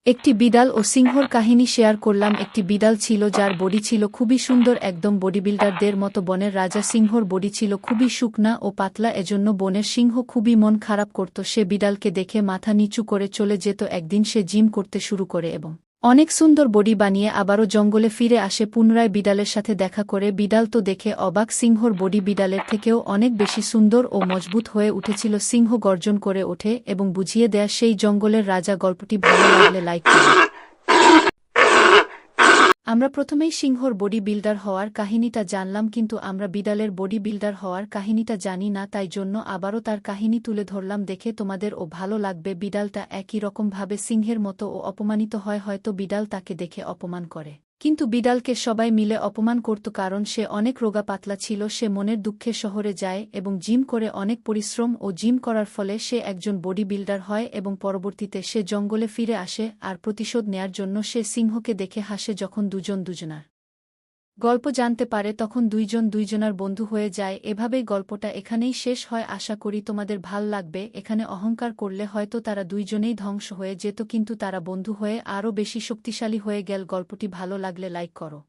একটি বিড়াল ও সিংহর কাহিনী শেয়ার করলাম। একটি বিড়াল ছিল যার বডি ছিল খুবই সুন্দর, একদম বডিবিল্ডারদের মতো। বনের রাজা সিংহর বডি ছিল খুবই শুকনা ও পাতলা, এজন্য বনের সিংহ খুবই মন খারাপ করত। সে বিড়ালকে দেখে মাথা নিচু করে চলে যেত। একদিন সে জিম করতে শুরু করে এবং অনেক সুন্দর বডি বানিয়ে আবারও জঙ্গলে ফিরে আসে। পুনরায় বিড়ালের সাথে দেখা করে বিড়াল তো দেখে অবাক, সিংহর বডি বিড়ালের থেকেও অনেক বেশি সুন্দর ও মজবুত হয়ে উঠেছিল। সিংহ গর্জন করে ওঠে এবং বুঝিয়ে দেয় সেই জঙ্গলের রাজা। গল্পটি ভালো লাগলে লাইক করুন। আমরা প্রথমেই সিংহর বডি বিল্ডার হওয়ার কাহিনীটা জানলাম, কিন্তু আমরা বিড়ালের বডি বিল্ডার হওয়ার কাহিনীটা জানি না, তাই জন্য আবারও তার কাহিনী তুলে ধরলাম। দেখে তোমাদের ও ভালো লাগবে। বিড়ালটা একই রকমভাবে সিংহের মতো ও অপমানিত হয়। হয়তো বিড়াল তাকে দেখে অপমান করে, কিন্তু বিড়ালকে সবাই মিলে অপমান করত, কারণ সে অনেক রোগা পাতলা ছিল। সে মনের দুঃখে শহরে যায় এবং জিম করে অনেক পরিশ্রম ও জিম করার ফলে সে একজন বডি বিল্ডার হয় এবং পরবর্তীতে সে জঙ্গলে ফিরে আসে আর প্রতিশোধ নেয়ার জন্য সে সিংহকে দেখে হাসে। যখন দুজন দুজনার গল্প জানতে পারে তখন দুইজন দুইজনার বন্ধু হয়ে যায়। এভাবেই গল্পটা এখানেই শেষ হয়। আশা করি তোমাদের ভাল লাগবে। এখানে অহংকার করলে হয়তো তারা দুইজনেই ধ্বংস হয়ে যেত, কিন্তু তারা বন্ধু হয়ে আরও বেশি শক্তিশালী হয়ে গেল। গল্পটি ভালো লাগলে লাইক করো।